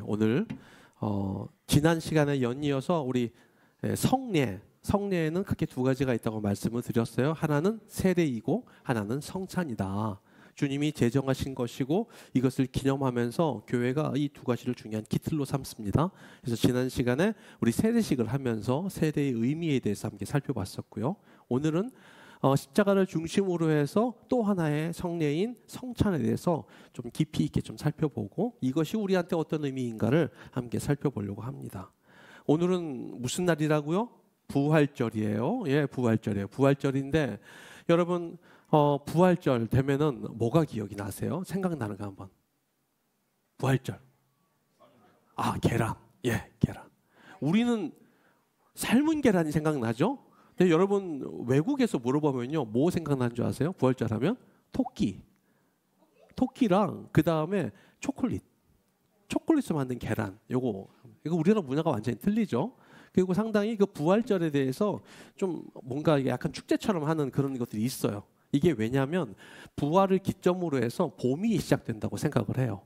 오늘 지난 시간에 연이어서 우리 성례에는 크게 두 가지가 있다고 말씀을 드렸어요. 하나는 세례이고 하나는 성찬이다. 주님이 제정하신 것이고 이것을 기념하면서 교회가 이 두 가지를 중요한 기틀로 삼습니다. 그래서 지난 시간에 우리 세례식을 하면서 세례의 의미에 대해서 함께 살펴봤었고요. 오늘은 십자가를 중심으로 해서 또 하나의 성례인 성찬에 대해서 좀 깊이 있게 좀 살펴보고 이것이 우리한테 어떤 의미인가를 함께 살펴보려고 합니다. 오늘은 무슨 날이라고요? 부활절이에요. 예, 부활절이에요. 부활절인데 여러분 부활절 되면은 뭐가 기억이 나세요? 생각나는 거 한번. 부활절. 계란. 예, 계란. 우리는 삶은 계란이 생각나죠? 근데 여러분 외국에서 물어보면요, 뭐 생각나는 줄 아세요? 부활절 하면 토끼랑 그 다음에 초콜릿으로 만든 계란. 이거 우리나라 문화가 완전히 틀리죠. 그리고 상당히 그 부활절에 대해서 좀 뭔가 약간 축제처럼 하는 그런 것들이 있어요. 이게 왜냐하면 부활을 기점으로 해서 봄이 시작된다고 생각을 해요.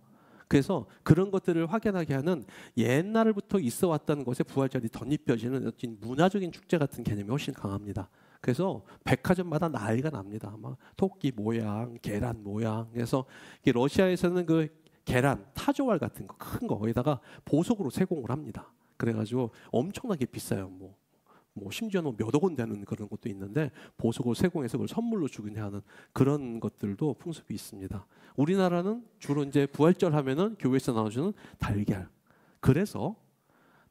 그래서 그런 것들을 확인하게 하는 옛날부터 있어 왔다는 것에 부활절이 덧입혀지는 어떤 문화적인 축제 같은 개념이 훨씬 강합니다. 그래서 백화점마다 난리가 납니다. 막 토끼 모양, 계란 모양. 그래서 러시아에서는 그 계란, 타조알 같은 거, 큰 거 거기다가 보석으로 세공을 합니다. 그래가지고 엄청나게 비싸요. 뭐 심지어는 몇억 원 되는 그런 것도 있는데 보석을 세공해서 그걸 선물로 주긴 하는 그런 것들도 풍습이 있습니다. 우리나라는 주로 이제 부활절 하면은 교회에서 나눠주는 달걀. 그래서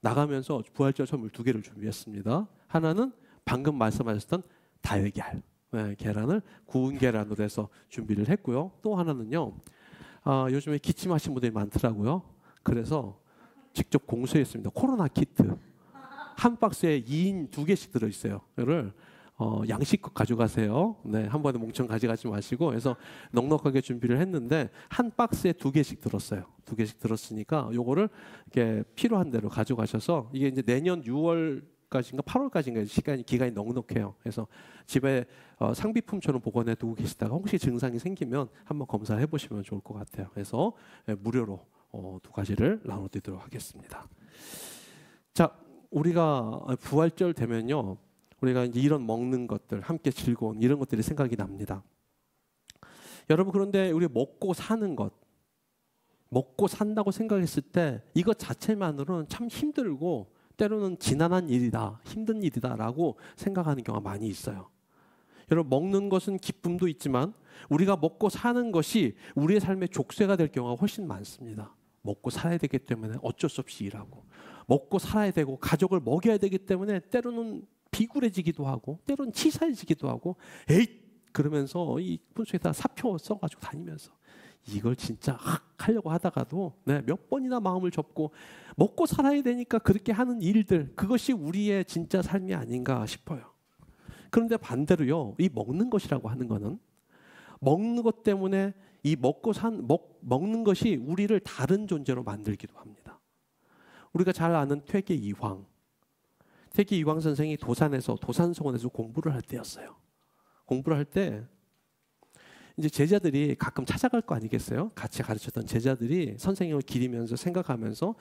나가면서 부활절 선물 2개를 준비했습니다. 하나는 방금 말씀하셨던 달걀, 네, 계란을 구운 계란으로 해서 준비를 했고요. 또 하나는요, 요즘에 기침하신 분들이 많더라고요. 그래서 직접 공수했습니다. 코로나 키트. 한 박스에 2인 2개씩 들어있어요. 이거를 양식껏 가져가세요. 네, 한 번에 몽청 가져가지 마시고 해서 넉넉하게 준비를 했는데 한 박스에 2개씩 들었어요. 2개씩 들었으니까 요거를 이렇게 필요한 대로 가져가셔서 이게 이제 내년 6월까지인가 8월까지인가 기간이 넉넉해요. 그래서 집에 상비품처럼 보관해 두고 계시다가 혹시 증상이 생기면 한번 검사해 보시면 좋을 것 같아요. 그래서 무료로 2가지를 나눠드리도록 하겠습니다. 자, 우리가 부활절 되면요, 우리가 이제 이런 먹는 것들, 함께 즐거운 이런 것들이 생각이 납니다. 여러분, 그런데 우리 먹고 사는 것, 먹고 산다고 생각했을 때 이것 자체만으로는 참 힘들고 때로는 지난한 일이다, 힘든 일이다라고 생각하는 경우가 많이 있어요. 여러분, 먹는 것은 기쁨도 있지만 우리가 먹고 사는 것이 우리의 삶의 족쇄가 될 경우가 훨씬 많습니다. 먹고 살아야 되기 때문에 어쩔 수 없이 일하고, 먹고 살아야 되고 가족을 먹여야 되기 때문에 때로는 비굴해지기도 하고 때로는 치사해지기도 하고 그러면서 이 분수에다 사표 써가지고 다니면서 이걸 진짜 하려고 하다가도 몇 번이나 마음을 접고 먹고 살아야 되니까 그렇게 하는 일들, 그것이 우리의 진짜 삶이 아닌가 싶어요. 그런데 반대로요, 이 먹는 것이라고 하는 거는 먹는 것 때문에 이 먹는 것이 우리를 다른 존재로 만들기도 합니다. 우리가 잘 아는 퇴계 이황 선생이 도산서원에서 공부를 할 때였어요. 공부를 할 때 이제 제자들이 가끔 찾아갈 거 아니겠어요? 같이 가르쳤던 제자들이 선생님을 기리면서 생각하면서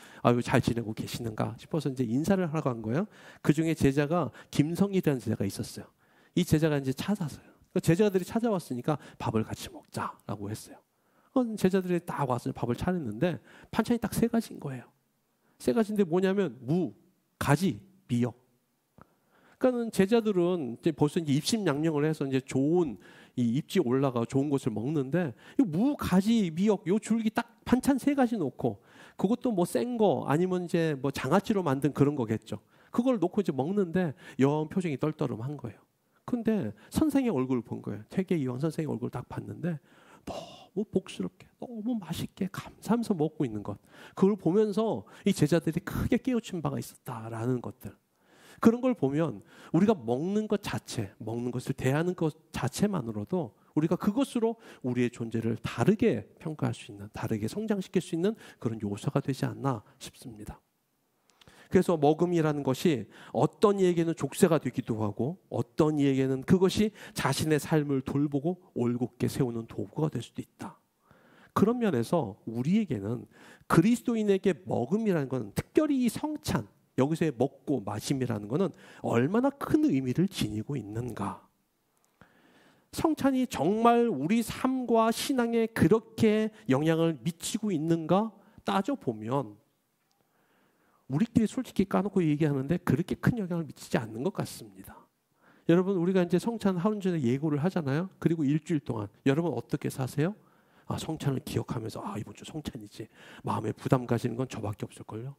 잘 지내고 계시는가 싶어서 이제 인사를 하러 간 거예요. 그 중에 제자가 김성일이라는 제자가 있었어요. 이 제자가 이제 찾았어요. 제자들이 찾아왔으니까 밥을 같이 먹자라고 했어요. 제자들이 딱 와서 밥을 차렸는데 반찬이 딱 3가지인 거예요. 3가지인데 뭐냐면 무, 가지, 미역. 그러니까는 제자들은 이제 벌써 이제 입심양령을 해서 이제 좋은 이 입지 올라가 좋은 것을 먹는데 이 무, 가지, 미역 요 줄기 딱 반찬 3가지 놓고 그것도 뭐 센 거 아니면 이제 뭐 장아찌로 만든 그런 거겠죠. 그걸 놓고 이제 먹는데 영 표정이 떨떠름한 거예요. 근데 선생의 얼굴을 본 거예요. 퇴계 이황 선생의 얼굴을 딱 봤는데 너무 복스럽게, 너무 맛있게 감사하면서 먹고 있는 것. 그걸 보면서 이 제자들이 크게 깨우친 바가 있었다라는 것들. 그런 걸 보면 우리가 먹는 것 자체, 먹는 것을 대하는 것 자체만으로도 우리가 그것으로 우리의 존재를 다르게 평가할 수 있는, 다르게 성장시킬 수 있는 그런 요소가 되지 않나 싶습니다. 그래서 먹음이라는 것이 어떤 이에게는 족쇄가 되기도 하고 어떤 이에게는 그것이 자신의 삶을 돌보고 올곧게 세우는 도구가 될 수도 있다. 그런 면에서 우리에게는 그리스도인에게 먹음이라는 건, 특별히 이 성찬, 여기서의 먹고 마심이라는 것은 얼마나 큰 의미를 지니고 있는가. 성찬이 정말 우리 삶과 신앙에 그렇게 영향을 미치고 있는가 따져보면 우리끼리 솔직히 까놓고 얘기하는데 그렇게 큰 영향을 미치지 않는 것 같습니다. 여러분, 우리가 이제 성찬 하루 전에 예고를 하잖아요. 그리고 일주일 동안 여러분 어떻게 사세요? 성찬을 기억하면서 이번 주 성찬이지. 마음에 부담 가시는 건 저밖에 없을걸요.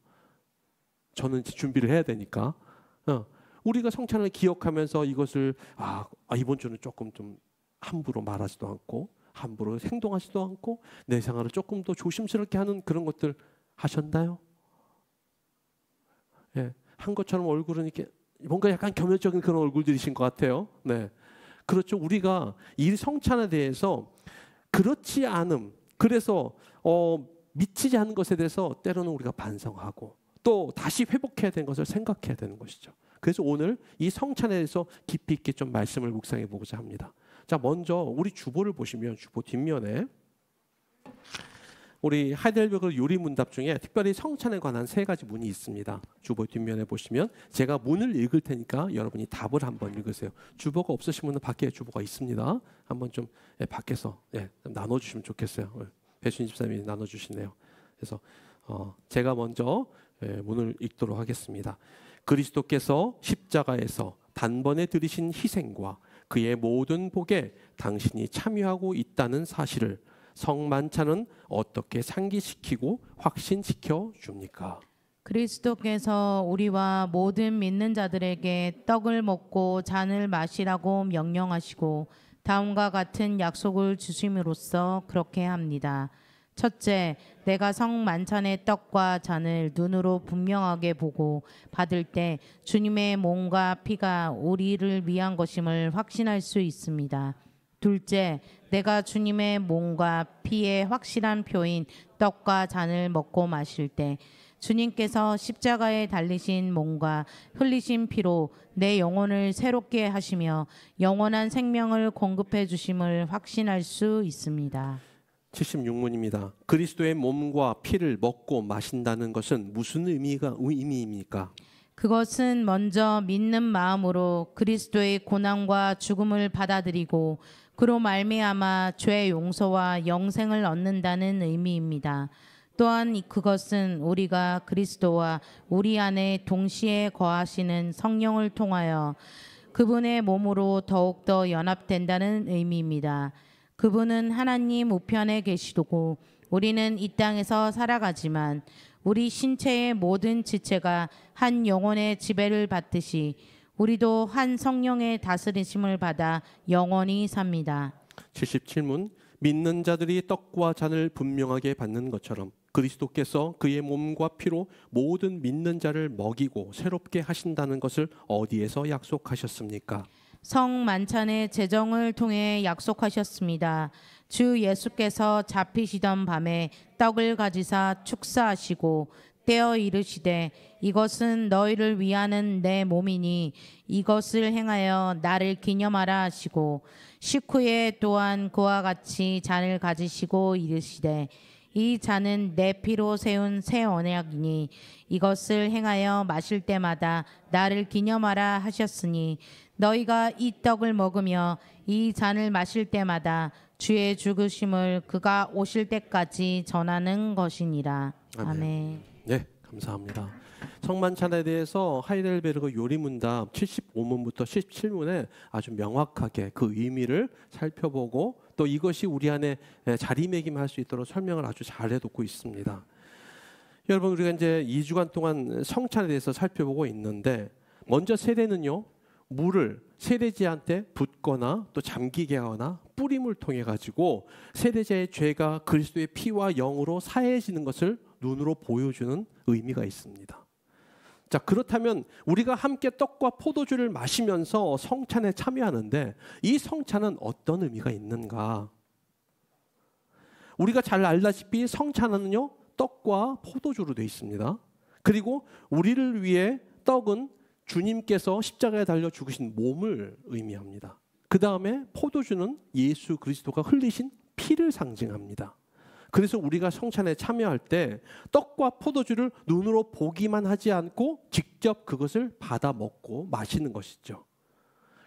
저는 이제 준비를 해야 되니까. 우리가 성찬을 기억하면서 이것을 이번 주는 조금 좀 함부로 말하지도 않고 함부로 행동하지도 않고 내 생활을 조금 더 조심스럽게 하는 그런 것들 하셨나요? 예, 한 것처럼 얼굴은 이렇게 뭔가 약간 겸연적인 그런 얼굴들이신 것 같아요. 네, 그렇죠. 우리가 이 성찬에 대해서 그렇지 않음, 그래서 미치지 않은 것에 대해서 때로는 우리가 반성하고 또 다시 회복해야 되는 것을 생각해야 되는 것이죠. 그래서 오늘 이 성찬에 대해서 깊이 있게 좀 말씀을 묵상해 보고자 합니다. 자, 먼저 우리 주보를 보시면 주보 뒷면에 우리 하이델베르그 요리 문답 중에 특별히 성찬에 관한 3가지 문이 있습니다. 주보 뒷면에 보시면 제가 문을 읽을 테니까 여러분이 답을 한번 읽으세요. 주보가 없으신 분은 밖에 주보가 있습니다. 한번 좀 밖에서 좀 나눠주시면 좋겠어요. 배순희 집사님이 나눠주시네요. 그래서 제가 먼저 문을 읽도록 하겠습니다. 그리스도께서 십자가에서 단번에 들이신 희생과 그의 모든 복에 당신이 참여하고 있다는 사실을 성만찬은 어떻게 상기시키고 확신시켜 줍니까? 그리스도께서 우리와 모든 믿는 자들에게 떡을 먹고 잔을 마시라고 명령하시고 다음과 같은 약속을 주심으로써 그렇게 합니다. 첫째, 내가 성만찬의 떡과 잔을 눈으로 분명하게 보고 받을 때 주님의 몸과 피가 우리를 위한 것임을 확신할 수 있습니다. 둘째, 내가 주님의 몸과 피의 확실한 표인 떡과 잔을 먹고 마실 때 주님께서 십자가에 달리신 몸과 흘리신 피로 내 영혼을 새롭게 하시며 영원한 생명을 공급해 주심을 확신할 수 있습니다. 76문입니다. 그리스도의 몸과 피를 먹고 마신다는 것은 무슨 의미입니까? 그것은 먼저 믿는 마음으로 그리스도의 고난과 죽음을 받아들이고 그로 말미암아 죄 용서와 영생을 얻는다는 의미입니다. 또한 그것은 우리가 그리스도와 우리 안에 동시에 거하시는 성령을 통하여 그분의 몸으로 더욱더 연합된다는 의미입니다. 그분은 하나님 우편에 계시고 우리는 이 땅에서 살아가지만 우리 신체의 모든 지체가 한 영혼의 지배를 받듯이 우리도 한 성령의 다스리심을 받아 영원히 삽니다. 77문 믿는 자들이 떡과 잔을 분명하게 받는 것처럼 그리스도께서 그의 몸과 피로 모든 믿는 자를 먹이고 새롭게 하신다는 것을 어디에서 약속하셨습니까? 성만찬의 제정을 통해 약속하셨습니다. 주 예수께서 잡히시던 밤에 떡을 가지사 축사하시고 떼어 이르시되 이것은 너희를 위하는 내 몸이니 이것을 행하여 나를 기념하라 하시고 식후에 또한 그와 같이 잔을 가지시고 이르시되 이 잔은 내 피로 세운 새 언약이니 이것을 행하여 마실 때마다 나를 기념하라 하셨으니 너희가 이 떡을 먹으며 이 잔을 마실 때마다 주의 죽으심을 그가 오실 때까지 전하는 것이니라. 아멘. 네, 감사합니다. 성만찬에 대해서 하이델베르그 요리문답 75문부터 77문에 아주 명확하게 그 의미를 살펴보고 또 이것이 우리 안에 자리매김할 수 있도록 설명을 아주 잘 해놓고 있습니다. 여러분, 우리가 이제 2주간 동안 성찬에 대해서 살펴보고 있는데 먼저 세례는요, 물을 세례자한테 붓거나 또 잠기게 하거나 뿌림을 통해 가지고 세례자의 죄가 그리스도의 피와 영으로 사해지는 것을 눈으로 보여주는 의미가 있습니다. 자, 그렇다면 우리가 함께 떡과 포도주를 마시면서 성찬에 참여하는데 이 성찬은 어떤 의미가 있는가? 우리가 잘 알다시피 성찬은요, 떡과 포도주로 되어 있습니다. 그리고 우리를 위해 떡은 주님께서 십자가에 달려 죽으신 몸을 의미합니다. 그 다음에 포도주는 예수 그리스도가 흘리신 피를 상징합니다. 그래서 우리가 성찬에 참여할 때 떡과 포도주를 눈으로 보기만 하지 않고 직접 그것을 받아 먹고 마시는 것이죠.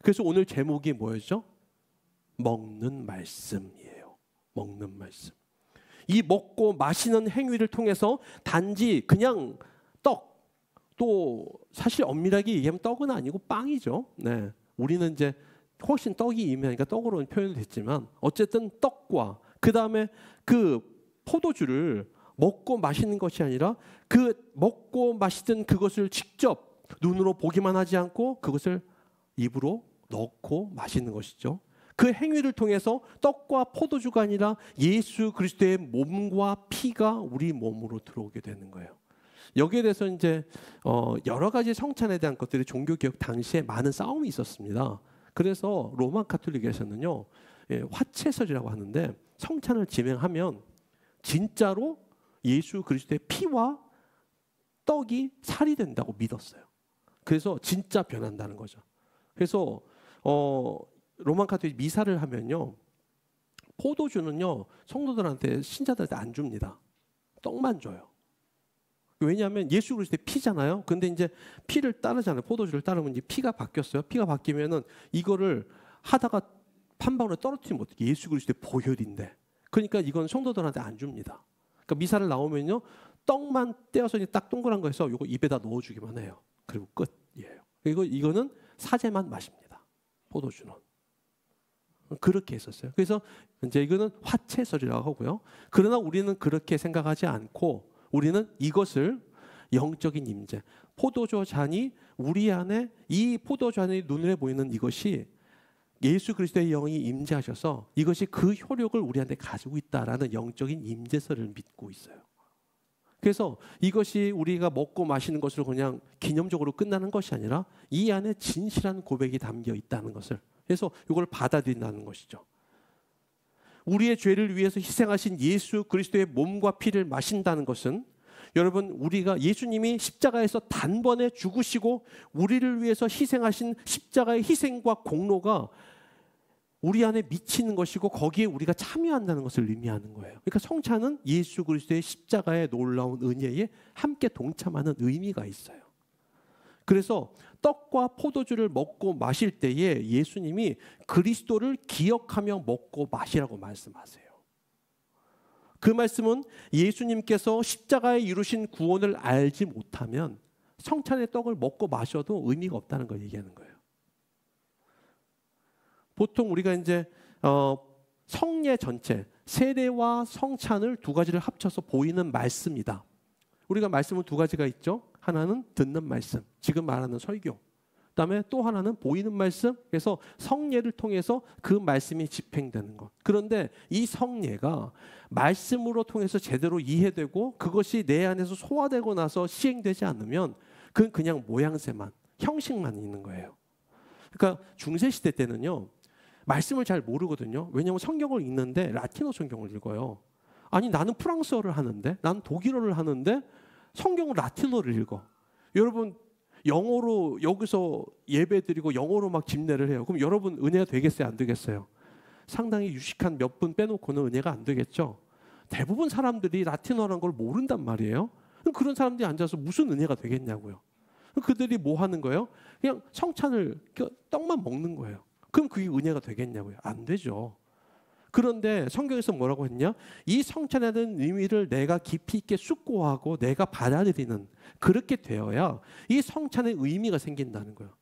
그래서 오늘 제목이 뭐였죠? 먹는 말씀이에요. 먹는 말씀. 이 먹고 마시는 행위를 통해서 단지 그냥 떡, 또 사실 엄밀하게 얘기하면 떡은 아니고 빵이죠. 네. 우리는 이제 훨씬 떡이 임하니까 떡으로는 표현이 됐지만 어쨌든 떡과 그 다음에 그 포도주를 먹고 마시는 것이 아니라 그 먹고 마시던 그것을 직접 눈으로 보기만 하지 않고 그것을 입으로 넣고 마시는 것이죠. 그 행위를 통해서 떡과 포도주가 아니라 예수 그리스도의 몸과 피가 우리 몸으로 들어오게 되는 거예요. 여기에 대해서 이제 여러 가지 성찬에 대한 것들이 종교개혁 당시에 많은 싸움이 있었습니다. 그래서 로마 가톨릭에서는요, 화채설이라고 하는데 성찬을 진행하면 진짜로 예수 그리스도의 피와 떡이 살이 된다고 믿었어요. 그래서 진짜 변한다는 거죠. 그래서 로마 가톨릭 미사를 하면요, 포도주는요 성도들한테 신자들한테 안 줍니다. 떡만 줘요. 왜냐하면 예수 그리스도의 피잖아요. 근데 이제 피를 따르잖아요. 포도주를 따르면 이제 피가 바뀌었어요. 피가 바뀌면은 이거를 하다가 한 방울에 떨어뜨리면 어떻게? 예수 그리스도의 보혈인데. 그러니까 이건 성도들한테 안 줍니다. 그러니까 미사를 나오면요, 떡만 떼어서 딱 동그란 거 해서 이거 입에다 넣어주기만 해요. 그리고 끝이에요. 그리고 이거는 사제만 마십니다. 포도주는. 그렇게 했었어요. 그래서 이제 이거는 화채설이라고 하고요. 그러나 우리는 그렇게 생각하지 않고 우리는 이것을 영적인 임재, 포도주 잔이 우리 안에, 이 포도주 잔이 눈에 보이는 이것이 예수 그리스도의 영이 임재하셔서 이것이 그 효력을 우리한테 가지고 있다라는 영적인 임재설을 믿고 있어요. 그래서 이것이 우리가 먹고 마시는 것으로 그냥 기념적으로 끝나는 것이 아니라 이 안에 진실한 고백이 담겨 있다는 것을, 그래서 이걸 받아들인다는 것이죠. 우리의 죄를 위해서 희생하신 예수 그리스도의 몸과 피를 마신다는 것은, 여러분, 우리가 예수님이 십자가에서 단번에 죽으시고 우리를 위해서 희생하신 십자가의 희생과 공로가 우리 안에 미치는 것이고 거기에 우리가 참여한다는 것을 의미하는 거예요. 그러니까 성찬은 예수 그리스도의 십자가의 놀라운 은혜에 함께 동참하는 의미가 있어요. 그래서 떡과 포도주를 먹고 마실 때에 예수님이 그리스도를 기억하며 먹고 마시라고 말씀하세요. 그 말씀은 예수님께서 십자가에 이루신 구원을 알지 못하면 성찬의 떡을 먹고 마셔도 의미가 없다는 걸 얘기하는 거예요. 보통 우리가 이제 성례 전체, 세례와 성찬을 두 가지를 합쳐서 보이는 말씀이다. 우리가 말씀은 두 가지가 있죠. 하나는 듣는 말씀, 지금 말하는 설교. 그다음에 또 하나는 보이는 말씀. 그래서 성례를 통해서 그 말씀이 집행되는 것. 그런데 이 성례가 말씀으로 통해서 제대로 이해되고 그것이 내 안에서 소화되고 나서 시행되지 않으면 그건 그냥 모양새만, 형식만 있는 거예요. 그러니까 중세 시대 때는요, 말씀을 잘 모르거든요. 왜냐하면 성경을 읽는데 라틴어 성경을 읽어요. 아니, 나는 프랑스어를 하는데, 나는 독일어를 하는데 성경을 라틴어를 읽어. 여러분, 영어로 여기서 예배드리고 영어로 막 집례를 해요. 그럼 여러분 은혜가 되겠어요? 안 되겠어요? 상당히 유식한 몇 분 빼놓고는 은혜가 안 되겠죠. 대부분 사람들이 라틴어라는 걸 모른단 말이에요. 그런 사람들이 앉아서 무슨 은혜가 되겠냐고요. 그들이 뭐 하는 거예요? 그냥 성찬을, 떡만 먹는 거예요. 그럼 그게 은혜가 되겠냐고요? 안 되죠. 그런데 성경에서 뭐라고 했냐? 이 성찬에 대한 의미를 내가 깊이 있게 숙고하고 내가 받아들이는, 그렇게 되어야 이 성찬의 의미가 생긴다는 거예요.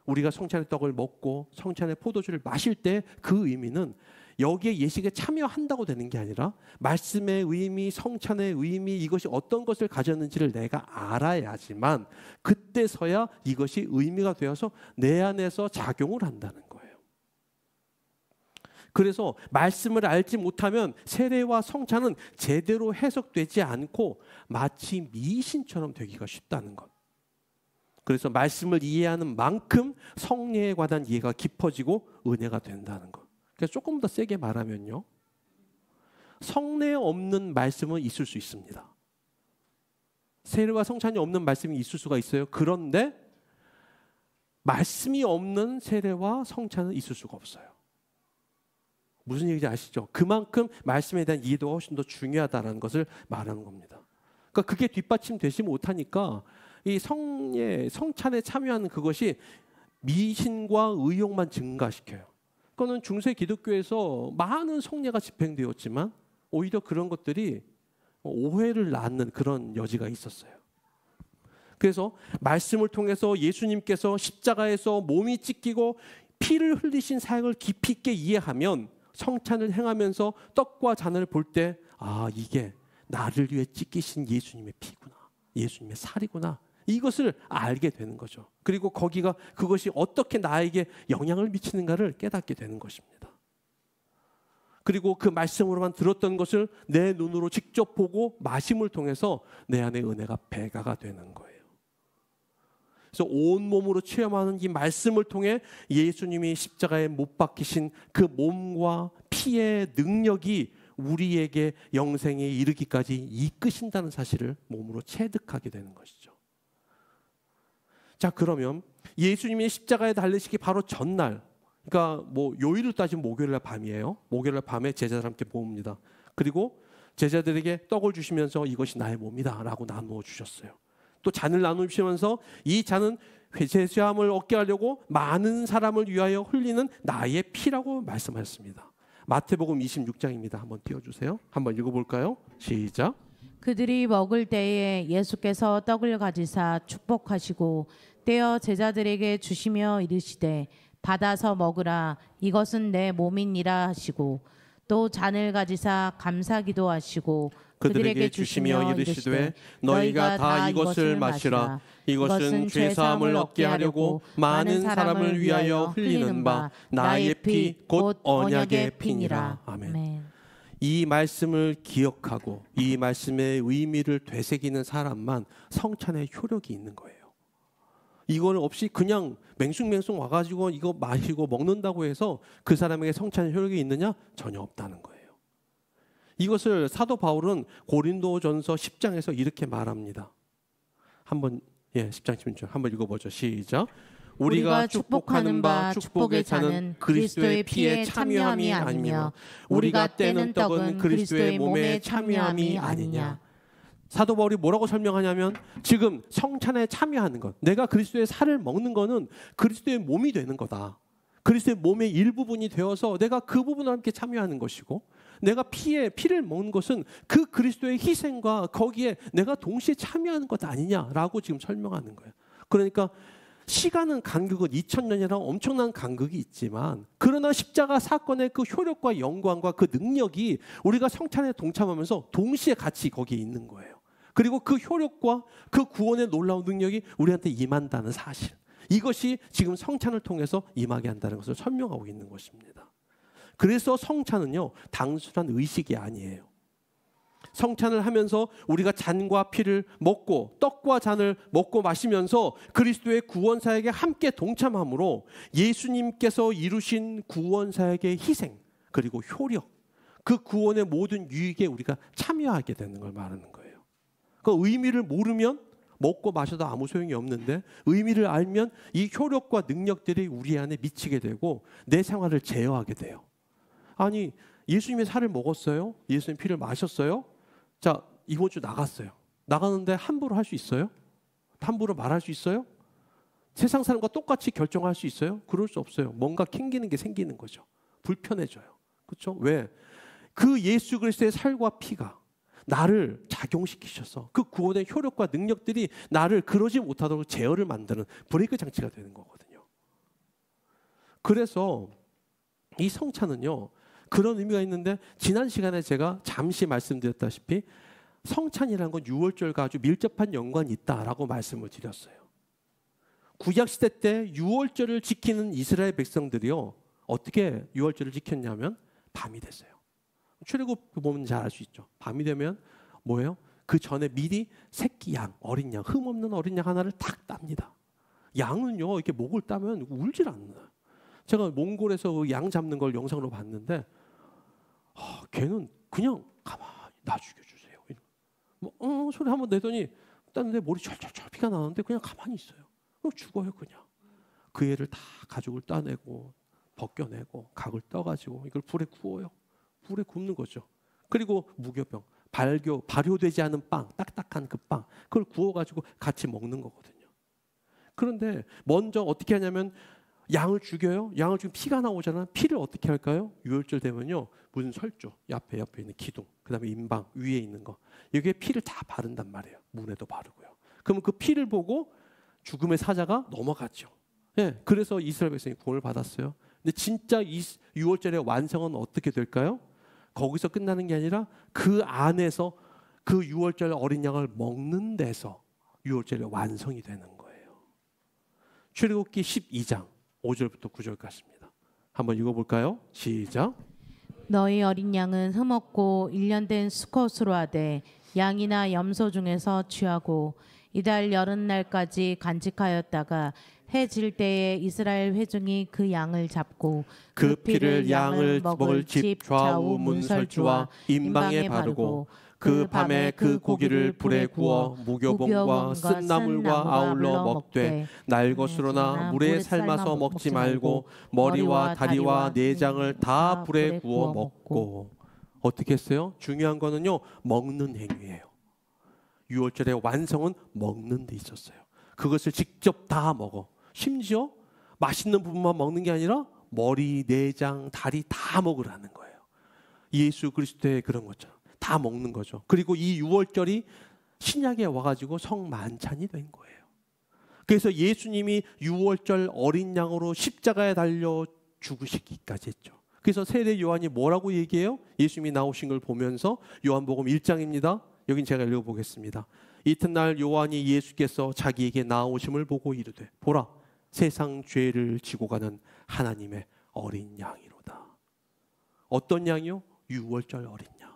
우리가 성찬의 떡을 먹고 성찬의 포도주를 마실 때 그 의미는 여기에 예식에 참여한다고 되는 게 아니라 말씀의 의미, 성찬의 의미, 이것이 어떤 것을 가졌는지를 내가 알아야지만 그때서야 이것이 의미가 되어서 내 안에서 작용을 한다는 거예요. 그래서 말씀을 알지 못하면 세례와 성찬은 제대로 해석되지 않고 마치 미신처럼 되기가 쉽다는 것. 그래서 말씀을 이해하는 만큼 성례에 관한 이해가 깊어지고 은혜가 된다는 것. 그래서 조금 더 세게 말하면요, 성례 없는 말씀은 있을 수 있습니다. 세례와 성찬이 없는 말씀이 있을 수가 있어요. 그런데 말씀이 없는 세례와 성찬은 있을 수가 없어요. 무슨 얘기인지 아시죠? 그만큼 말씀에 대한 이해도가 훨씬 더 중요하다는 것을 말하는 겁니다. 그러니까 그게 뒷받침되지 못하니까 이 성찬에 참여하는 그것이 미신과 의욕만 증가시켜요. 그거는 중세 기독교에서 많은 성례가 집행되었지만 오히려 그런 것들이 오해를 낳는 그런 여지가 있었어요. 그래서 말씀을 통해서 예수님께서 십자가에서 몸이 찢기고 피를 흘리신 사역을 깊이 있게 이해하면 성찬을 행하면서 떡과 잔을 볼 때 이게 나를 위해 찢기신 예수님의 피구나, 예수님의 살이구나, 이것을 알게 되는 거죠. 그리고 그것이 어떻게 나에게 영향을 미치는가를 깨닫게 되는 것입니다. 그리고 그 말씀으로만 들었던 것을 내 눈으로 직접 보고 마심을 통해서 내 안에 은혜가 배가가 되는 거예요. 그래서 온몸으로 체험하는 이 말씀을 통해 예수님이 십자가에 못 박히신 그 몸과 피의 능력이 우리에게 영생에 이르기까지 이끄신다는 사실을 몸으로 체득하게 되는 것이죠. 자, 그러면 예수님이 십자가에 달리시기 바로 전날, 그러니까 요일을 따지면 목요일날 밤이에요. 목요일날 밤에 제자들 함께 모읍니다. 그리고 제자들에게 떡을 주시면서 이것이 나의 몸이다 라고 나누어 주셨어요. 또 잔을 나누시면서 이 잔은 죄사함을 얻게 하려고 많은 사람을 위하여 흘리는 나의 피라고 말씀하셨습니다. 마태복음 26장입니다. 한번 띄워주세요. 한번 읽어볼까요? 시작. 그들이 먹을 때에 예수께서 떡을 가지사 축복하시고 떼어 제자들에게 주시며 이르시되 받아서 먹으라, 이것은 내 몸이니라 하시고 또 잔을 가지사 감사기도 하시고 그들에게 주시며 이르시되 너희가 다 이것을 마시라, 이것은 죄사함을 얻게 하려고 많은 사람을 위하여 흘리는 바 나의 피 곧 언약의 피니라. 아멘. 이 말씀을 기억하고 이 말씀의 의미를 되새기는 사람만 성찬의 효력이 있는 거예요. 이거는 없이 그냥 맹숭맹숭 와가지고 이거 마시고 먹는다고 해서 그 사람에게 성찬의 효력이 있느냐? 전혀 없다는 거예요. 이것을 사도 바울은 고린도전서 10장에서 이렇게 말합니다. 한번 10장 16절 한번 읽어보죠. 시작. 우리가 축복하는 바 축복의 잔은 그리스도의 피에 참여함이 아니며 우리가 떼는 떡은 그리스도의 몸에 참여함이 아니냐. 사도 바울이 뭐라고 설명하냐면 지금 성찬에 참여하는 것, 내가 그리스도의 살을 먹는 것은 그리스도의 몸이 되는 거다. 그리스도의 몸의 일부분이 되어서 내가 그 부분과 함께 참여하는 것이고, 내가 피를 먹는 것은 그 그리스도의 희생과 거기에 내가 동시에 참여하는 것 아니냐라고 지금 설명하는 거예요. 그러니까 시간은 간격은 2000년이라는 엄청난 간격이 있지만, 그러나 십자가 사건의 그 효력과 영광과 그 능력이 우리가 성찬에 동참하면서 동시에 같이 거기에 있는 거예요. 그리고 그 효력과 그 구원의 놀라운 능력이 우리한테 임한다는 사실, 이것이 지금 성찬을 통해서 임하게 한다는 것을 설명하고 있는 것입니다. 그래서 성찬은요, 단순한 의식이 아니에요. 성찬을 하면서 우리가 잔과 피를 먹고 떡과 잔을 먹고 마시면서 그리스도의 구원사역에 함께 동참함으로 예수님께서 이루신 구원사역의 희생 그리고 효력, 그 구원의 모든 유익에 우리가 참여하게 되는 걸 말하는 거예요. 그 의미를 모르면 먹고 마셔도 아무 소용이 없는데, 의미를 알면 이 효력과 능력들이 우리 안에 미치게 되고 내 생활을 제어하게 돼요. 아니, 예수님의 살을 먹었어요? 예수님 피를 마셨어요? 자, 이번 주 나갔어요. 나가는데 함부로 할 수 있어요? 함부로 말할 수 있어요? 세상 사람과 똑같이 결정할 수 있어요? 그럴 수 없어요. 뭔가 캥기는 게 생기는 거죠. 불편해져요. 그렇죠? 왜? 그 예수 그리스도의 살과 피가 나를 작용시키셔서 그 구원의 효력과 능력들이 나를 그러지 못하도록 제어를 만드는 브레이크 장치가 되는 거거든요. 그래서 이 성찬은요, 그런 의미가 있는데, 지난 시간에 제가 잠시 말씀드렸다시피 성찬이라는 건 유월절과 아주 밀접한 연관이 있다라고 말씀을 드렸어요. 구약시대 때 유월절을 지키는 이스라엘 백성들이요, 어떻게 유월절을 지켰냐면 밤이 됐어요. 출애굽 보면 잘 알 수 있죠. 밤이 되면 뭐예요? 그 전에 미리 새끼 양, 어린 양, 흠없는 어린 양 하나를 탁 땁니다. 양은요, 이렇게 목을 따면 울질 않나요? 제가 몽골에서 그 양 잡는 걸 영상으로 봤는데, 걔는 그냥 가만히 나 죽여주세요. 소리 한번 내더니 땄는데 머리 철철철 피가 나는데 그냥 가만히 있어요. 그럼 죽어요 그냥. 그 애를 다 가죽을 따내고 벗겨내고 각을 떠가지고 이걸 불에 구워요. 불에 굽는 거죠. 그리고 무교병, 발효되지 않은 빵, 딱딱한 그 빵, 그걸 구워가지고 같이 먹는 거거든요. 그런데 먼저 어떻게 하냐면 양을 죽여요. 양을 죽이면 피가 나오잖아. 피를 어떻게 할까요? 유월절 되면요, 무슨 설조, 옆에 있는 기둥, 그 다음에 임방, 위에 있는 거, 여기에 피를 다 바른단 말이에요. 문에도 바르고요. 그러면 그 피를 보고 죽음의 사자가 넘어갔죠. 예, 그래서 이스라엘 백성이 구원을 받았어요. 근데 진짜 이 유월절의 완성은 어떻게 될까요? 거기서 끝나는 게 아니라 그 안에서 그 유월절 어린 양을 먹는 데서 유월절의 완성이 되는 거예요. 출애굽기 12장 5절부터 9절까지입니다. 한번 읽어볼까요? 시작. 너희 어린 양은 흠없고 1년 된 수컷으로 하되 양이나 염소 중에서 취하고 이달 여름날까지 간직하였다가 해 질 때에 이스라엘 회중이 그 양을 잡고 그 피를 양을 먹을 집 좌우 문설주와 임방에 바르고 그 밤에 그 고기를 불에 구워 무교봉과 쓴나물과 아울러 먹되 날 것으로나 물에 삶아서 먹지 말고 머리와 다리와 내장을 다 불에 구워 먹고. 어떻게 했어요? 중요한 거는요, 먹는 행위예요. 유월절의 완성은 먹는 데 있었어요. 그것을 직접 다 먹어. 심지어 맛있는 부분만 먹는 게 아니라 머리, 내장, 다리 다 먹으라는 거예요. 예수 그리스도의 그런 거죠. 다 먹는 거죠. 그리고 이 유월절이 신약에 와가지고 성만찬이 된 거예요. 그래서 예수님이 유월절 어린 양으로 십자가에 달려 죽으시기까지 했죠. 그래서 세례 요한이 뭐라고 얘기해요? 예수님이 나오신 걸 보면서 요한복음 1장입니다. 여긴 제가 읽어보겠습니다. 이튿날 요한이 예수께서 자기에게 나오심을 보고 이르되 보라, 세상 죄를 지고 가는 하나님의 어린 양이로다. 어떤 양이요? 유월절 어린 양.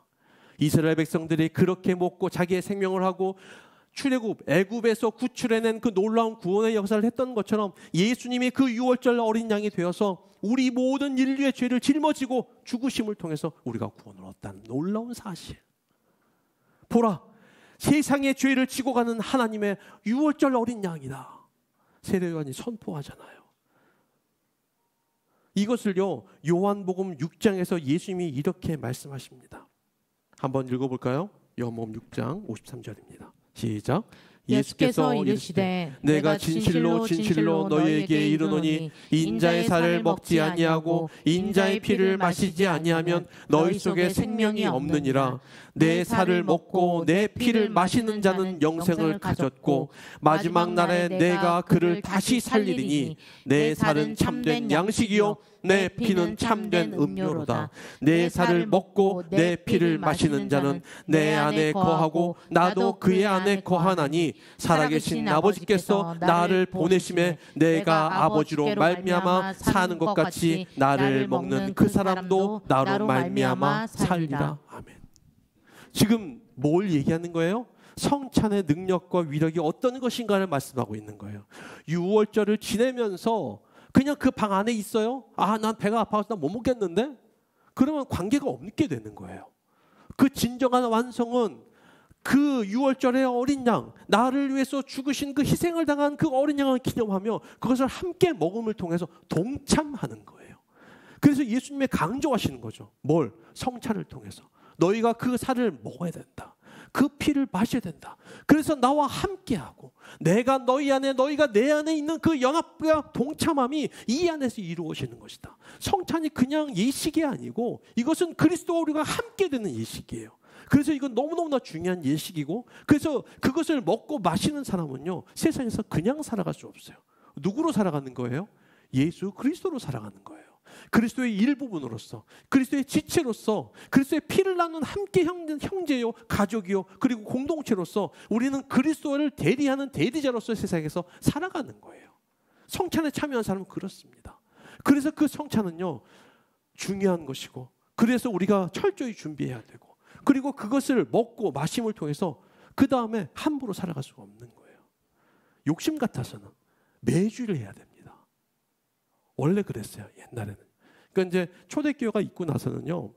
이스라엘 백성들이 그렇게 먹고 자기의 생명을 하고 출애굽, 애굽에서 구출해낸 그 놀라운 구원의 역사를 했던 것처럼 예수님이 그 유월절 어린 양이 되어서 우리 모든 인류의 죄를 짊어지고 죽으심을 통해서 우리가 구원을 얻었다는 놀라운 사실. 보라, 세상의 죄를 지고 가는 하나님의 유월절 어린 양이다. 세례 요한이 선포하잖아요. 이것을요, 요한복음 6장에서 예수님이 이렇게 말씀하십니다. 한번 읽어볼까요? 요한복음 6장 53절입니다. 시작. 예수께서 이르시되 내가 진실로 진실로 너희에게 이르노니 인자의 살을 먹지 아니하고 인자의 피를 마시지 아니하면 너희 속에 생명이 없느니라. 내 살을 먹고 내 피를 마시는 자는 영생을 가졌고 마지막 날에 내가 그를 다시 살리리니 내 살은 참된 양식이요 내 피는 참된 음료로다. 내 살을 먹고 내 피를 마시는 자는 내 안에 거하고 나도 그의 안에 거하나니 살아계신 아버지께서 나를 보내심에 내가 아버지로 말미암아 사는 것 같이 나를 먹는 그 사람도 나로 말미암아 살리라. 아멘. 지금 뭘 얘기하는 거예요? 성찬의 능력과 위력이 어떤 것인가를 말씀하고 있는 거예요. 유월절을 지내면서 그냥 그 방 안에 있어요. 아, 난 배가 아파서 난 못 먹겠는데? 그러면 관계가 없게 되는 거예요. 그 진정한 완성은 그 유월절의 어린 양, 나를 위해서 죽으신 그 희생을 당한 그 어린 양을 기념하며 그것을 함께 먹음을 통해서 동참하는 거예요. 그래서 예수님이 강조하시는 거죠. 뭘? 성찬을 통해서. 너희가 그 살을 먹어야 된다. 그 피를 마셔야 된다. 그래서 나와 함께하고 내가 너희 안에 너희가 내 안에 있는 그 연합과 동참함이 이 안에서 이루어지는 것이다. 성찬이 그냥 예식이 아니고 이것은 그리스도와 우리가 함께 되는 예식이에요. 그래서 이건 너무너무나 중요한 예식이고 그래서 그것을 먹고 마시는 사람은요 세상에서 그냥 살아갈 수 없어요. 누구로 살아가는 거예요? 예수 그리스도로 살아가는 거예요. 그리스도의 일부분으로서 그리스도의 지체로서 그리스도의 피를 나눈 함께 형제요 가족이요 그리고 공동체로서 우리는 그리스도를 대리하는 대리자로서 세상에서 살아가는 거예요. 성찬에 참여한 사람은 그렇습니다. 그래서 그 성찬은요 중요한 것이고 그래서 우리가 철저히 준비해야 되고 그리고 그것을 먹고 마심을 통해서 그 다음에 함부로 살아갈 수가 없는 거예요. 욕심 같아서는 매주를 해야 됩니다. 원래 그랬어요. 옛날에는. 그러니까 이제 초대교회가 있고 나서는요.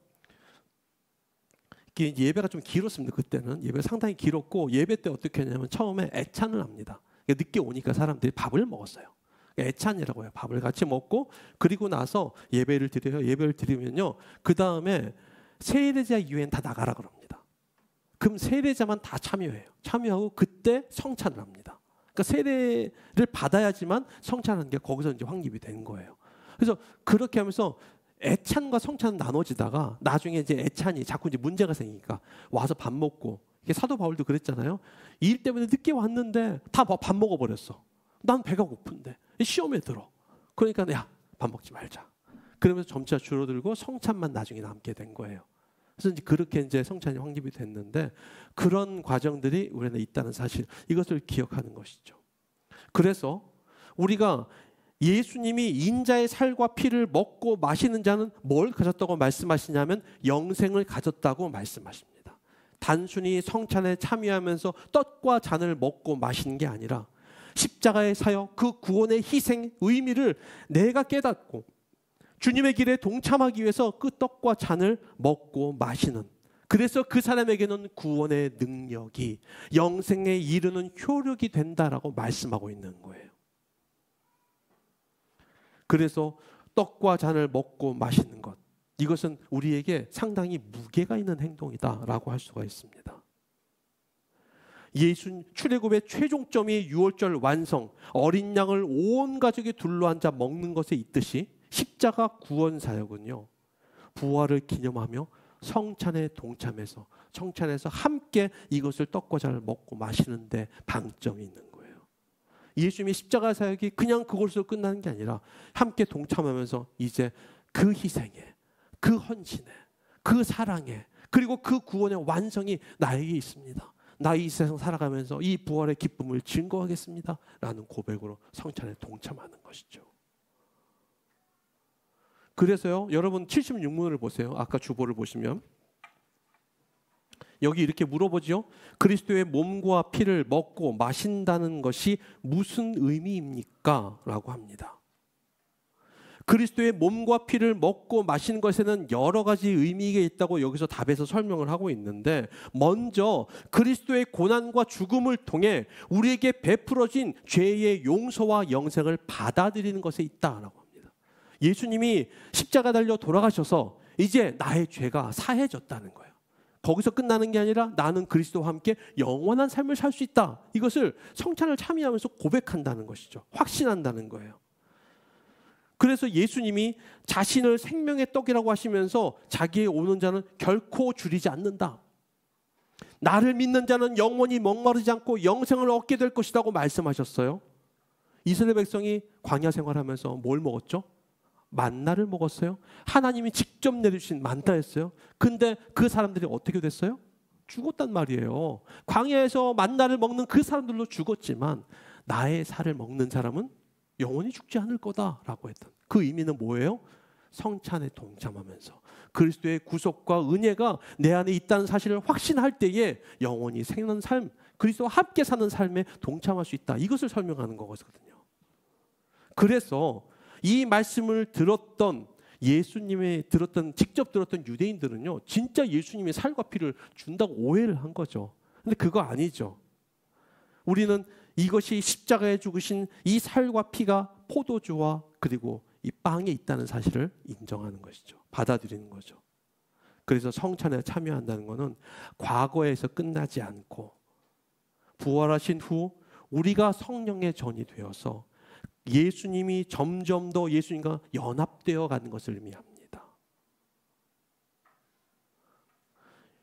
예배가 좀 길었습니다. 그때는 예배가 상당히 길었고 예배 때 어떻게 했냐면 처음에 애찬을 합니다. 늦게 오니까 사람들이 밥을 먹었어요. 애찬이라고 해요. 밥을 같이 먹고 그리고 나서 예배를 드려요. 예배를 드리면요, 그 다음에 세례자 이후엔 다 나가라 그럽니다. 그럼 세례자만 다 참여해요. 참여하고 그때 성찬을 합니다. 그러니까 세례를 받아야지만 성찬하는 게 거기서 이제 확립이 된 거예요. 그래서 그렇게 하면서 애찬과 성찬은 나눠지다가 나중에 이제 애찬이 자꾸 이제 문제가 생기니까 와서 밥 먹고, 이게 사도 바울도 그랬잖아요. 일 때문에 늦게 왔는데 다 밥 먹어버렸어. 난 배가 고픈데 시험에 들어. 그러니까 야, 밥 먹지 말자. 그러면서 점차 줄어들고 성찬만 나중에 남게 된 거예요. 그래서 이제 그렇게 이제 성찬이 확립이 됐는데, 그런 과정들이 우리는 있다는 사실, 이것을 기억하는 것이죠. 그래서 우리가 예수님이 인자의 살과 피를 먹고 마시는 자는 뭘 가졌다고 말씀하시냐면 영생을 가졌다고 말씀하십니다. 단순히 성찬에 참여하면서 떡과 잔을 먹고 마시는 게 아니라 십자가의 사역, 그 구원의 희생 의미를 내가 깨닫고 주님의 길에 동참하기 위해서 그 떡과 잔을 먹고 마시는, 그래서 그 사람에게는 구원의 능력이, 영생에 이르는 효력이 된다라고 말씀하고 있는 거예요. 그래서 떡과 잔을 먹고 마시는 것, 이것은 우리에게 상당히 무게가 있는 행동이다라고 할 수가 있습니다. 예수 출애굽의 최종점이 유월절 완성, 어린 양을 온 가족이 둘러앉아 먹는 것에 있듯이 십자가 구원 사역은요, 부활을 기념하며 성찬에 동참해서 성찬에서 함께 이것을 떡과 잔을 먹고 마시는데 방점이 있는 거예요. 예수님의 십자가 사역이 그냥 그것으로 끝나는 게 아니라 함께 동참하면서 이제 그 희생에, 그 헌신에, 그 사랑에, 그리고 그 구원의 완성이 나에게 있습니다. 나 이 세상 살아가면서 이 부활의 기쁨을 증거하겠습니다 라는 고백으로 성찬에 동참하는 것이죠. 그래서요, 여러분 76문을 보세요. 아까 주보를 보시면 여기 이렇게 물어보죠. 그리스도의 몸과 피를 먹고 마신다는 것이 무슨 의미입니까? 라고 합니다. 그리스도의 몸과 피를 먹고 마시는 것에는 여러 가지 의미가 있다고 여기서 답에서 설명을 하고 있는데, 먼저 그리스도의 고난과 죽음을 통해 우리에게 베풀어진 죄의 용서와 영생을 받아들이는 것에 있다라고 합니다. 예수님이 십자가 달려 돌아가셔서 이제 나의 죄가 사해졌다는 거예요. 거기서 끝나는 게 아니라 나는 그리스도와 함께 영원한 삶을 살 수 있다. 이것을 성찬을 참여하면서 고백한다는 것이죠. 확신한다는 거예요. 그래서 예수님이 자신을 생명의 떡이라고 하시면서 자기의 오는 자는 결코 줄이지 않는다. 나를 믿는 자는 영원히 목마르지 않고 영생을 얻게 될 것이라고 말씀하셨어요. 이스라엘 백성이 광야 생활하면서 뭘 먹었죠? 만나를 먹었어요. 하나님이 직접 내주신 만나였어요. 근데 그 사람들이 어떻게 됐어요? 죽었단 말이에요. 광야에서 만나를 먹는 그 사람들도 죽었지만 나의 살을 먹는 사람은 영원히 죽지 않을 거다라고 했던 그 의미는 뭐예요? 성찬에 동참하면서 그리스도의 구속과 은혜가 내 안에 있다는 사실을 확신할 때에 영원히 생는 삶, 그리스도와 함께 사는 삶에 동참할 수 있다. 이것을 설명하는 거거든요. 그래서 이 말씀을 들었던 직접 들었던 유대인들은요, 진짜 예수님의 살과 피를 준다고 오해를 한 거죠. 근데 그거 아니죠. 우리는 이것이 십자가에 죽으신 이 살과 피가 포도주와 그리고 이 빵에 있다는 사실을 인정하는 것이죠. 받아들이는 거죠. 그래서 성찬에 참여한다는 것은 과거에서 끝나지 않고 부활하신 후 우리가 성령의 전이 되어서 예수님이 점점 더 예수님과 연합되어 가는 것을 의미합니다.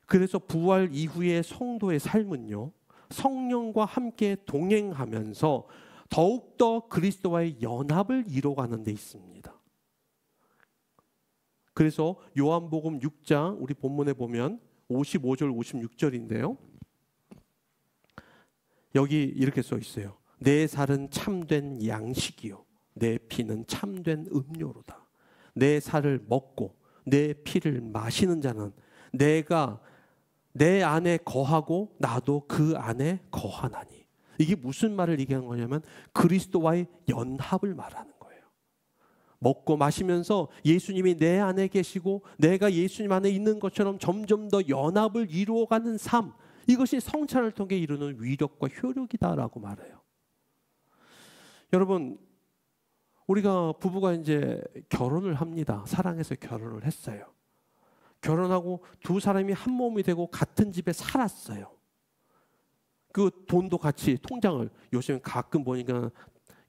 그래서 부활 이후의 성도의 삶은요, 성령과 함께 동행하면서 더욱더 그리스도와의 연합을 이루어가는 데 있습니다. 그래서 요한복음 6장 우리 본문에 보면 55절 56절인데요. 여기 이렇게 써 있어요. 내 살은 참된 양식이요 내 피는 참된 음료로다. 내 살을 먹고 내 피를 마시는 자는 내가 내 안에 거하고 나도 그 안에 거하나니. 이게 무슨 말을 얘기하는 거냐면 그리스도와의 연합을 말하는 거예요. 먹고 마시면서 예수님이 내 안에 계시고 내가 예수님 안에 있는 것처럼 점점 더 연합을 이루어가는 삶, 이것이 성찬을 통해 이루는 위력과 효력이다라고 말해요. 여러분, 우리가 부부가 이제 결혼을 합니다. 사랑해서 결혼을 했어요. 결혼하고 두 사람이 한 몸이 되고 같은 집에 살았어요. 그 돈도 같이 통장을 요즘 가끔 보니까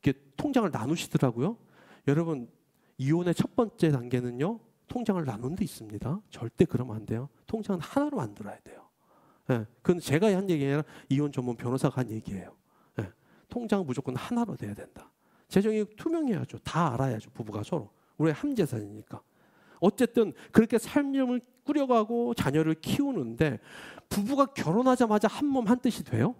이렇게 통장을 나누시더라고요. 여러분 이혼의 첫 번째 단계는요. 통장을 나눈 데 있습니다. 절대 그러면 안 돼요. 통장은 하나로 만들어야 돼요. 예, 그건 제가 한 얘기 아니라 이혼 전문 변호사가 한 얘기예요. 예, 통장은 무조건 하나로 돼야 된다. 재정이 투명해야죠. 다 알아야죠. 부부가 서로. 우리의 함재산이니까. 어쨌든 그렇게 삶을 꾸려가고 자녀를 키우는데 부부가 결혼하자마자 한 몸 한 뜻이 돼요?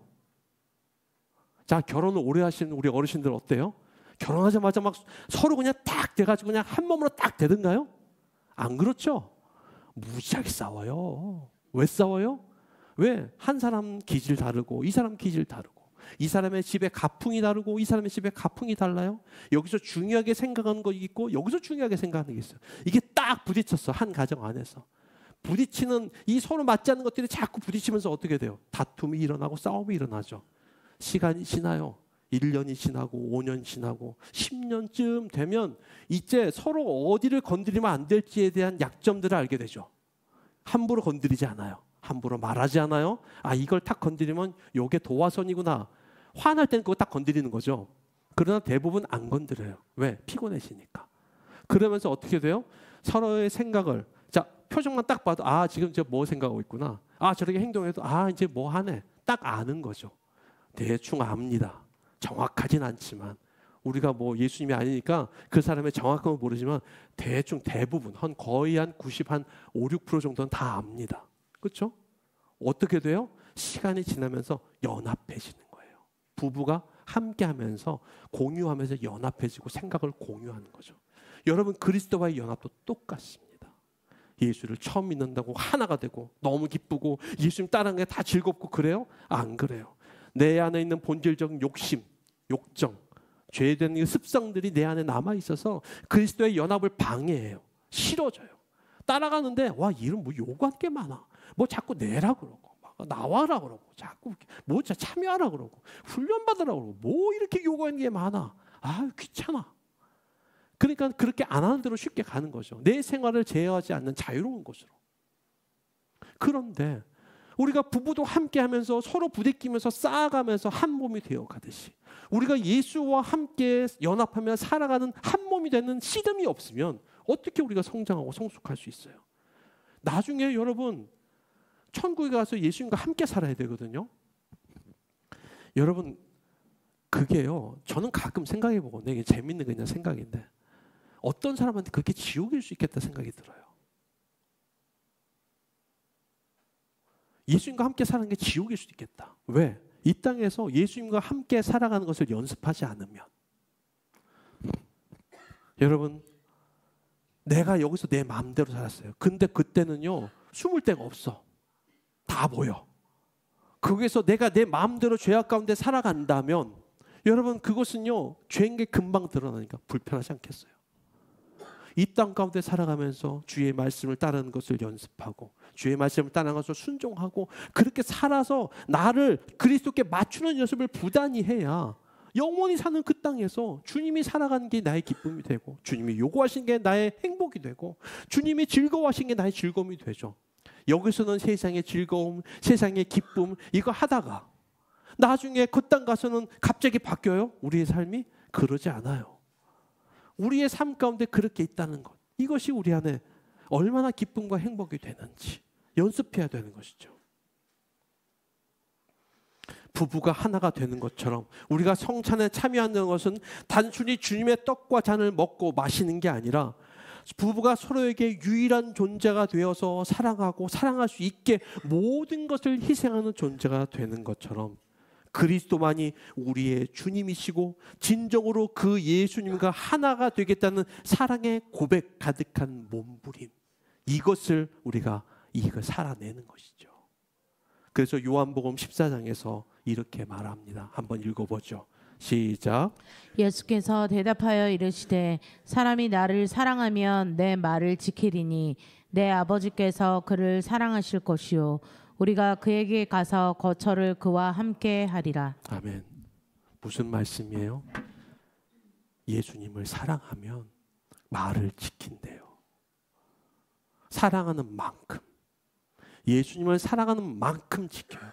자, 결혼을 오래 하신 우리 어르신들 어때요? 결혼하자마자 막 서로 그냥 딱 돼가지고 그냥 한 몸으로 딱 되든가요? 안 그렇죠? 무지하게 싸워요. 왜 싸워요? 왜? 한 사람 기질 다르고 이 사람 기질 다르고 이 사람의 집에 가풍이 다르고 이 사람의 집에 가풍이 달라요. 여기서 중요하게 생각하는 거 있고 여기서 중요하게 생각하는 게 있어요. 이게 딱 부딪혔어. 한 가정 안에서. 부딪히는 이 서로 맞지 않는 것들이 자꾸 부딪히면서 어떻게 돼요? 다툼이 일어나고 싸움이 일어나죠. 시간이 지나요. 1년이 지나고 5년 지나고 10년쯤 되면 이제 서로 어디를 건드리면 안 될지에 대한 약점들을 알게 되죠. 함부로 건드리지 않아요. 함부로 말하지 않아요. 아, 이걸 딱 건드리면 이게 도화선이구나. 화날 때는 그거 딱 건드리는 거죠. 그러나 대부분 안 건드려요. 왜? 피곤해지니까. 그러면서 어떻게 돼요? 서로의 생각을 자 표정만 딱 봐도 아 지금 저 뭐 생각하고 있구나. 아 저렇게 행동해도 아 이제 뭐 하네. 딱 아는 거죠. 대충 압니다. 정확하진 않지만 우리가 뭐 예수님이 아니니까 그 사람의 정확한 건 모르지만 대충 대부분 거의 한 90, 한 5, 6% 정도는 다 압니다. 그렇죠? 어떻게 돼요? 시간이 지나면서 연합해지는 거예요. 부부가 함께하면서 공유하면서 연합해지고 생각을 공유하는 거죠. 여러분 그리스도와의 연합도 똑같습니다. 예수를 처음 믿는다고 하나가 되고 너무 기쁘고 예수님 따르는 게 다 즐겁고 그래요? 안 그래요. 내 안에 있는 본질적인 욕심, 욕정, 죄된 습성들이 내 안에 남아 있어서 그리스도의 연합을 방해해요. 싫어져요. 따라가는데 와 이런 뭐 요구할 게 많아. 뭐 자꾸 내라 그러고 막 나와라 그러고 자꾸 뭐 참여하라 그러고 훈련 받으라 그러고 뭐 이렇게 요구하는 게 많아. 아 귀찮아. 그러니까 그렇게 안 하는 대로 쉽게 가는 거죠. 내 생활을 제어하지 않는 자유로운 곳으로. 그런데 우리가 부부도 함께하면서 서로 부대끼면서 쌓아가면서 한 몸이 되어 가듯이 우리가 예수와 함께 연합하며 살아가는 한 몸이 되는 씨름이 없으면 어떻게 우리가 성장하고 성숙할 수 있어요? 나중에 여러분 천국에 가서 예수님과 함께 살아야 되거든요. 여러분 그게요. 저는 가끔 생각해 보거든요. 이게 재밌는 그냥 생각인데 어떤 사람한테 그렇게 지옥일 수 있겠다 생각이 들어요. 예수님과 함께 사는 게 지옥일 수도 있겠다. 왜? 이 땅에서 예수님과 함께 살아가는 것을 연습하지 않으면 여러분 내가 여기서 내 마음대로 살았어요. 근데 그때는요 숨을 데가 없어. 다 보여. 거기서 내가 내 마음대로 죄악 가운데 살아간다면 여러분 그것은요 죄인 게 금방 드러나니까 불편하지 않겠어요? 이 땅 가운데 살아가면서 주의 말씀을 따르는 것을 연습하고 주의 말씀을 따르는 것을 순종하고 그렇게 살아서 나를 그리스도께 맞추는 연습을 부단히 해야 영원히 사는 그 땅에서 주님이 살아가는 게 나의 기쁨이 되고 주님이 요구하신 게 나의 행복이 되고 주님이 즐거워하신 게 나의 즐거움이 되죠. 여기서는 세상의 즐거움, 세상의 기쁨 이거 하다가 나중에 그 땅 가서는 갑자기 바뀌어요? 우리의 삶이? 그러지 않아요. 우리의 삶 가운데 그렇게 있다는 것. 이것이 우리 안에 얼마나 기쁨과 행복이 되는지 연습해야 되는 것이죠. 부부가 하나가 되는 것처럼 우리가 성찬에 참여하는 것은 단순히 주님의 떡과 잔을 먹고 마시는 게 아니라 부부가 서로에게 유일한 존재가 되어서 사랑하고 사랑할 수 있게 모든 것을 희생하는 존재가 되는 것처럼 그리스도만이 우리의 주님이시고 진정으로 그 예수님과 하나가 되겠다는 사랑의 고백 가득한 몸부림 이것을 우리가 이걸 살아내는 것이죠. 그래서 요한복음 14장에서 이렇게 말합니다. 한번 읽어보죠. 시작. 예수께서 대답하여 이르시되 사람이 나를 사랑하면 내 말을 지키리니 내 아버지께서 그를 사랑하실 것이요 우리가 그에게 가서 거처를 그와 함께 하리라. 아멘. 무슨 말씀이에요? 예수님을 사랑하면 말을 지킨대요. 사랑하는 만큼, 예수님을 사랑하는 만큼 지켜요.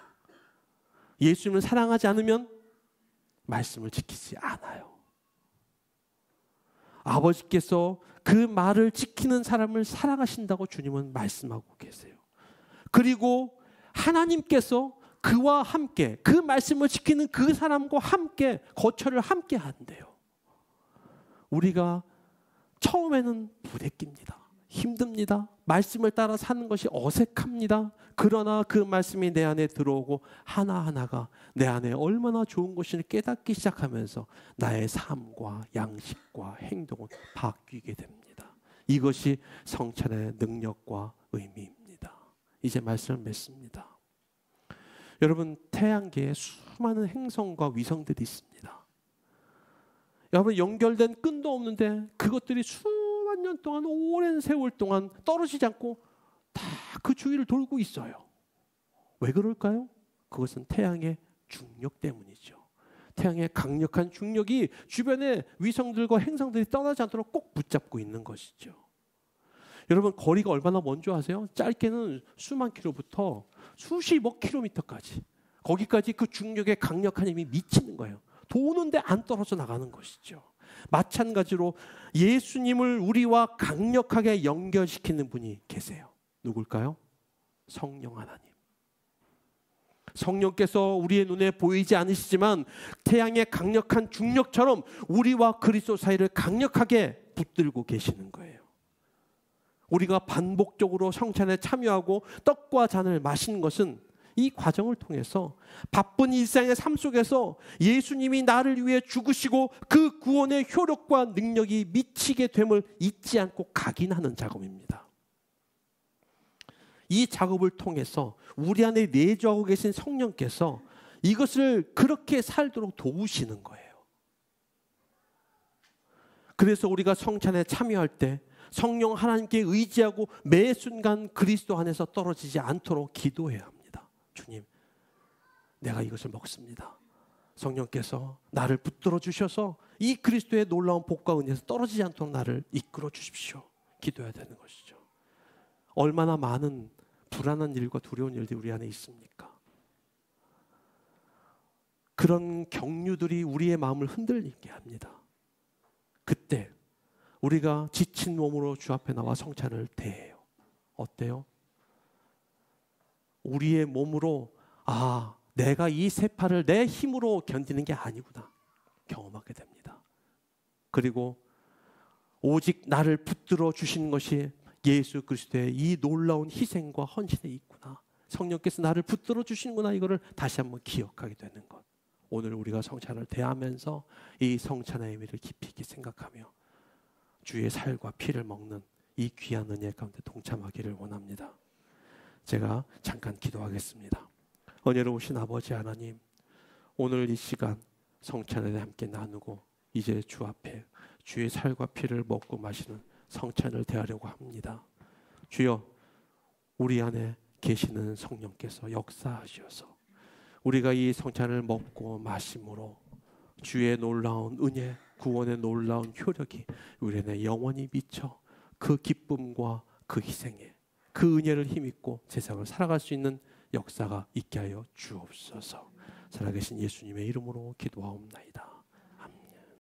예수님을 사랑하지 않으면 말씀을 지키지 않아요. 아버지께서 그 말을 지키는 사람을 사랑하신다고 주님은 말씀하고 계세요. 그리고 하나님께서 그와 함께, 그 말씀을 지키는 그 사람과 함께 거처를 함께 한대요. 우리가 처음에는 부대낍니다. 힘듭니다. 말씀을 따라 사는 것이 어색합니다. 그러나 그 말씀이 내 안에 들어오고 하나하나가 내 안에 얼마나 좋은 것인지 깨닫기 시작하면서 나의 삶과 양식과 행동은 바뀌게 됩니다. 이것이 성찬의 능력과 의미입니다. 이제 말씀을 맺습니다. 여러분, 태양계에 수많은 행성과 위성들이 있습니다. 여러분, 연결된 끈도 없는데 그것들이 수만 년 동안, 오랜 세월 동안 떨어지지 않고 다 그 주위를 돌고 있어요. 왜 그럴까요? 그것은 태양의 중력 때문이죠. 태양의 강력한 중력이 주변의 위성들과 행성들이 떠나지 않도록 꼭 붙잡고 있는 것이죠. 여러분, 거리가 얼마나 먼 줄 아세요? 짧게는 수만 킬로부터 수십억 킬로미터까지, 거기까지 그 중력의 강력한 힘이 미치는 거예요. 도는데 안 떨어져 나가는 것이죠. 마찬가지로 예수님을 우리와 강력하게 연결시키는 분이 계세요. 누굴까요? 성령 하나님. 성령께서 우리의 눈에 보이지 않으시지만 태양의 강력한 중력처럼 우리와 그리스도 사이를 강력하게 붙들고 계시는 거예요. 우리가 반복적으로 성찬에 참여하고 떡과 잔을 마시는 것은 이 과정을 통해서 바쁜 일상의 삶 속에서 예수님이 나를 위해 죽으시고 그 구원의 효력과 능력이 미치게 됨을 잊지 않고 각인하는 작업입니다. 이 작업을 통해서 우리 안에 내주하고 계신 성령께서 이것을 그렇게 살도록 도우시는 거예요. 그래서 우리가 성찬에 참여할 때 성령 하나님께 의지하고 매 순간 그리스도 안에서 떨어지지 않도록 기도해야 합니다. 주님, 내가 이것을 먹습니다. 성령께서 나를 붙들어 주셔서 이 그리스도의 놀라운 복과 은혜에서 떨어지지 않도록 나를 이끌어 주십시오. 기도해야 되는 것이죠. 얼마나 많은 불안한 일과 두려운 일들이 우리 안에 있습니까? 그런 경류들이 우리의 마음을 흔들리게 합니다. 그때 우리가 지친 몸으로 주 앞에 나와 성찬을 대해요. 어때요? 우리의 몸으로 내가 이 세파를 내 힘으로 견디는 게 아니구나 경험하게 됩니다. 그리고 오직 나를 붙들어 주시는 것이 예수 그리스도의 이 놀라운 희생과 헌신에 있구나. 성령께서 나를 붙들어 주시는구나. 이거를 다시 한번 기억하게 되는 것. 오늘 우리가 성찬을 대하면서 이 성찬의 의미를 깊이 있게 생각하며 주의 살과 피를 먹는 이 귀한 은혜 가운데 동참하기를 원합니다. 제가 잠깐 기도하겠습니다. 은혜로우신 아버지 하나님, 오늘 이 시간 성찬을 함께 나누고 이제 주 앞에 주의 살과 피를 먹고 마시는 성찬을 대하려고 합니다. 주여, 우리 안에 계시는 성령께서 역사하셔서 우리가 이 성찬을 먹고 마심으로 주의 놀라운 은혜, 구원의 놀라운 효력이 우리 안에 영원히 미쳐 그 기쁨과 그 희생에 그 은혜를 힘입고 세상을 살아갈 수 있는 역사가 있게 하여 주옵소서. 살아계신 예수님의 이름으로 기도하옵나이다.